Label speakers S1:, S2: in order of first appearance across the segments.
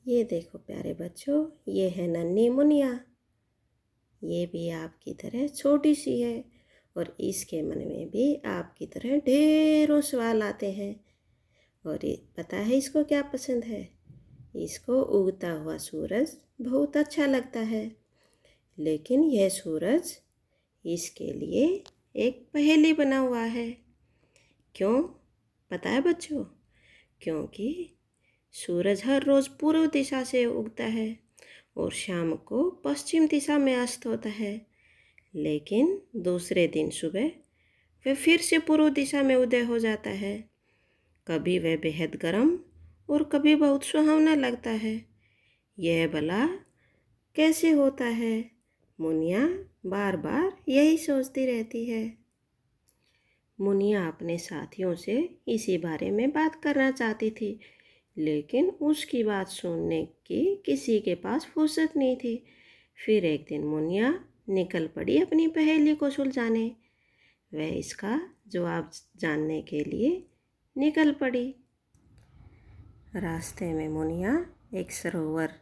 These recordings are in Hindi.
S1: ये देखो प्यारे बच्चों, ये है नन्ही मुनिया। ये भी आपकी तरह छोटी सी है और इसके मन में भी आपकी तरह ढेरों सवाल आते हैं। और ये पता है इसको क्या पसंद है? इसको उगता हुआ सूरज बहुत अच्छा लगता है। लेकिन यह सूरज इसके लिए एक पहेली बना हुआ है। क्यों पता है बच्चों? क्योंकि सूरज हर रोज़ पूर्व दिशा से उगता है और शाम को पश्चिम दिशा में अस्त होता है। लेकिन दूसरे दिन सुबह वह फिर से पूर्व दिशा में उदय हो जाता है। कभी वह बेहद गर्म और कभी बहुत सुहावना लगता है। यह भला कैसे होता है? मुनिया बार बार यही सोचती रहती है। मुनिया अपने साथियों से इसी बारे में बात करना चाहती थी, लेकिन उसकी बात सुनने की किसी के पास फुर्सत नहीं थी। फिर एक दिन मुनिया निकल पड़ी अपनी पहेली को सुलझाने। वह इसका जवाब जानने के लिए निकल पड़ी। रास्ते में मुनिया एक सरोवर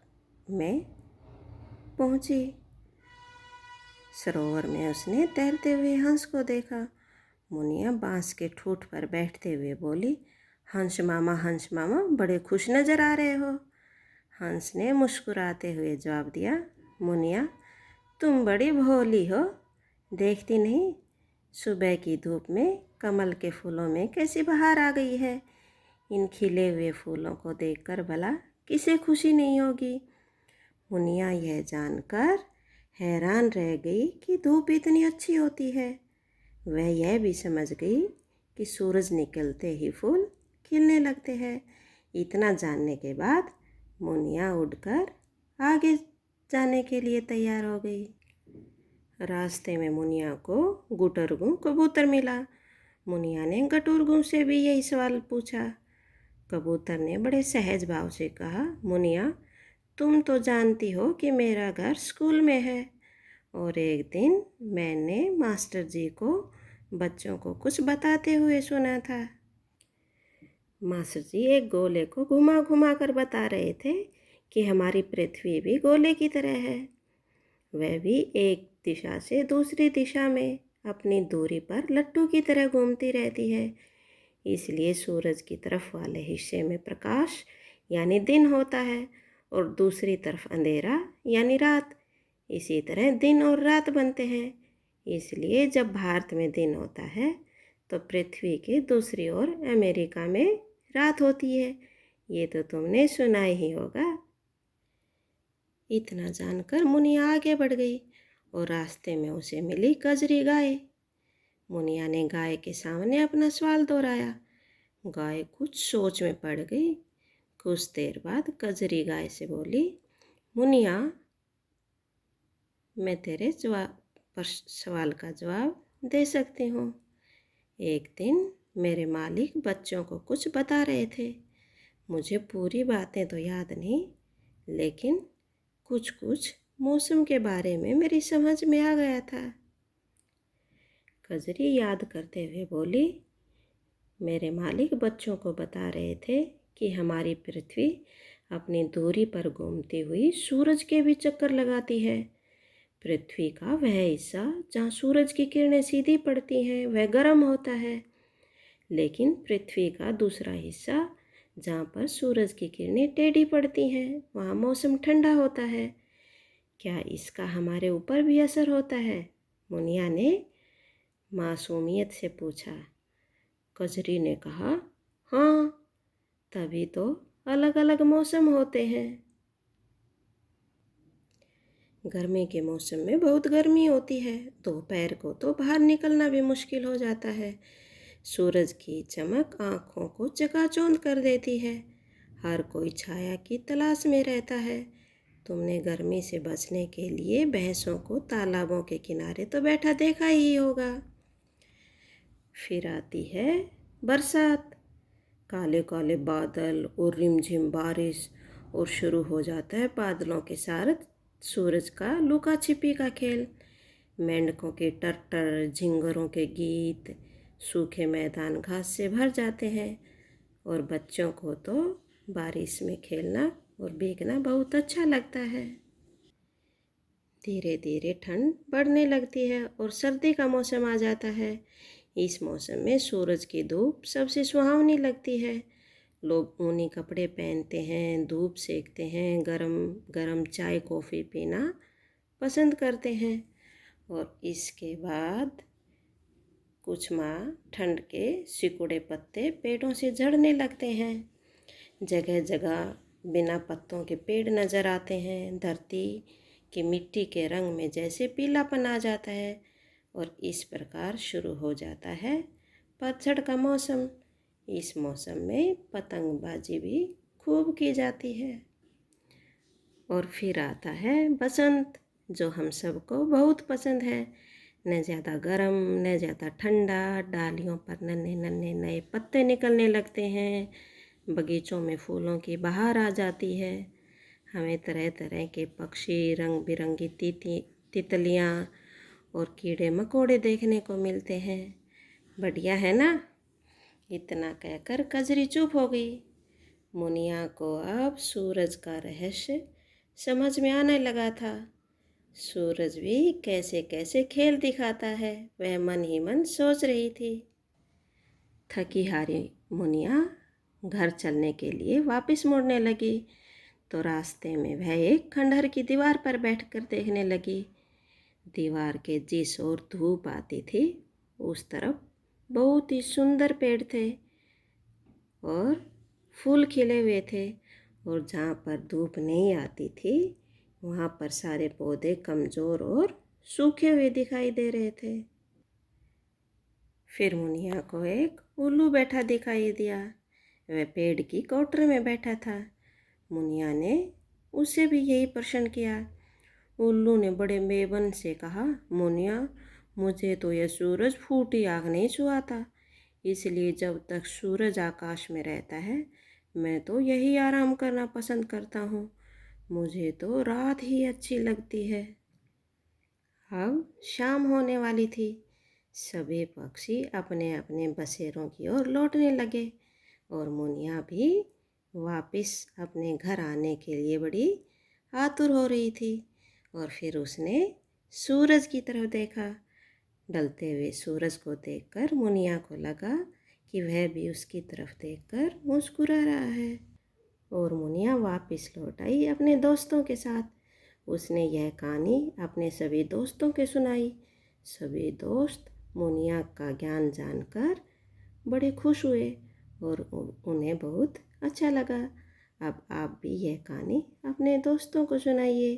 S1: में पहुंची। सरोवर में उसने तैरते हुए हंस को देखा। मुनिया बांस के ठूठ पर बैठते हुए बोली, हंस मामा बड़े खुश नज़र आ रहे हो। हंस ने मुस्कुराते हुए जवाब दिया, मुनिया तुम बड़ी भोली हो, देखती नहीं सुबह की धूप में कमल के फूलों में कैसी बहार आ गई है। इन खिले हुए फूलों को देखकर भला किसे खुशी नहीं होगी। मुनिया यह जानकर हैरान रह गई कि धूप इतनी अच्छी होती है। वह यह भी समझ गई कि सूरज निकलते ही फूल खिलने लगते हैं। इतना जानने के बाद मुनिया उड़कर आगे जाने के लिए तैयार हो गई। रास्ते में मुनिया को गुटरगू कबूतर मिला। मुनिया ने गटुरगू से भी यही सवाल पूछा। कबूतर ने बड़े सहज भाव से कहा, मुनिया तुम तो जानती हो कि मेरा घर स्कूल में है और एक दिन मैंने मास्टर जी को बच्चों को कुछ बताते हुए सुना था। मास्टर जी एक गोले को घुमा घुमा कर बता रहे थे कि हमारी पृथ्वी भी गोले की तरह है। वह भी एक दिशा से दूसरी दिशा में अपनी दूरी पर लट्टू की तरह घूमती रहती है। इसलिए सूरज की तरफ वाले हिस्से में प्रकाश यानी दिन होता है और दूसरी तरफ अंधेरा यानी रात। इसी तरह दिन और रात बनते हैं। इसलिए जब भारत में दिन होता है तो पृथ्वी की दूसरी ओर अमेरिका में रात होती है। ये तो तुमने सुना ही होगा। इतना जानकर मुनिया आगे बढ़ गई और रास्ते में उसे मिली कजरी गाय। मुनिया ने गाय के सामने अपना सवाल दोहराया। गाय कुछ सोच में पड़ गई। कुछ देर बाद कजरी गाय से बोली, मुनिया मैं तेरे सवाल का जवाब दे सकती हूँ। एक दिन मेरे मालिक बच्चों को कुछ बता रहे थे। मुझे पूरी बातें तो याद नहीं, लेकिन कुछ कुछ मौसम के बारे में मेरी समझ में आ गया था। कजरी याद करते हुए बोली, मेरे मालिक बच्चों को बता रहे थे कि हमारी पृथ्वी अपनी दूरी पर घूमती हुई सूरज के भी चक्कर लगाती है। पृथ्वी का वह हिस्सा जहाँ सूरज की किरणें सीधी पड़ती हैं वह गर्म होता है, लेकिन पृथ्वी का दूसरा हिस्सा जहाँ पर सूरज की किरणें टेढ़ी पड़ती हैं वहाँ मौसम ठंडा होता है। क्या इसका हमारे ऊपर भी असर होता है? मुनिया ने मासूमियत से पूछा। कजरी ने कहा, हाँ, तभी तो अलग अलग मौसम होते हैं। गर्मी के मौसम में बहुत गर्मी होती है, दोपहर को तो बाहर निकलना भी मुश्किल हो जाता है। सूरज की चमक आँखों को चकाचौंध कर देती है। हर कोई छाया की तलाश में रहता है। तुमने गर्मी से बचने के लिए भैंसों को तालाबों के किनारे तो बैठा देखा ही होगा। फिर आती है बरसात, काले काले बादल और रिमझिम बारिश, और शुरू हो जाता है बादलों के साथ सूरज का लुका छिपी का खेल। मेंढकों के टर्टर, झिंगरों के गीत, सूखे मैदान घास से भर जाते हैं और बच्चों को तो बारिश में खेलना और भीगना बहुत अच्छा लगता है। धीरे धीरे ठंड बढ़ने लगती है और सर्दी का मौसम आ जाता है। इस मौसम में सूरज की धूप सबसे सुहावनी लगती है। लोग ऊनी कपड़े पहनते हैं, धूप सेकते हैं, गरम गरम चाय कॉफ़ी पीना पसंद करते हैं। और इसके बाद कुछ माह ठंड के सिकुड़े पत्ते पेड़ों से झड़ने लगते हैं। जगह जगह बिना पत्तों के पेड़ नज़र आते हैं। धरती की मिट्टी के रंग में जैसे पीलापन आ जाता है और इस प्रकार शुरू हो जाता है पतझड़ का मौसम। इस मौसम में पतंगबाजी भी खूब की जाती है। और फिर आता है बसंत, जो हम सबको बहुत पसंद है। न ज़्यादा गर्म न ज़्यादा ठंडा, डालियों पर नन्हे नन्हे नए पत्ते निकलने लगते हैं। बगीचों में फूलों की बहार आ जाती है। हमें तरह तरह के पक्षी, रंग बिरंगी तितलियाँ और कीड़े मकोड़े देखने को मिलते हैं। बढ़िया है ना। इतना कहकर कजरी चुप हो गई। मुनिया को अब सूरज का रहस्य समझ में आने लगा था। सूरज भी कैसे कैसे खेल दिखाता है, वह मन ही मन सोच रही थी। थकी हारी मुनिया घर चलने के लिए वापस मुड़ने लगी तो रास्ते में वह एक खंडहर की दीवार पर बैठकर देखने लगी। दीवार के जिस ओर धूप आती थी उस तरफ बहुत ही सुंदर पेड़ थे और फूल खिले हुए थे, और जहाँ पर धूप नहीं आती थी वहाँ पर सारे पौधे कमज़ोर और सूखे हुए दिखाई दे रहे थे। फिर मुनिया को एक उल्लू बैठा दिखाई दिया। वह पेड़ की कोठरी में बैठा था। मुनिया ने उसे भी यही प्रश्न किया। उल्लू ने बड़े बेबन से कहा, मुनिया, मुझे तो यह सूरज फूटी आग नहीं छुआता, इसलिए जब तक सूरज आकाश में रहता है मैं तो यही आराम करना पसंद करता हूँ। मुझे तो रात ही अच्छी लगती है। अब शाम होने वाली थी। सभी पक्षी अपने अपने बसेरों की ओर लौटने लगे और मुनिया भी वापस अपने घर आने के लिए बड़ी आतुर हो रही थी। और फिर उसने सूरज की तरफ देखा। ढलते हुए सूरज को देखकर मुनिया को लगा कि वह भी उसकी तरफ देखकर मुस्कुरा रहा है। और मुनिया वापस लौट आई अपने दोस्तों के साथ। उसने यह कहानी अपने सभी दोस्तों के सुनाई। सभी दोस्त मुनिया का ज्ञान जानकर बड़े खुश हुए और उन्हें बहुत अच्छा लगा। अब आप भी यह कहानी अपने दोस्तों को सुनाइए।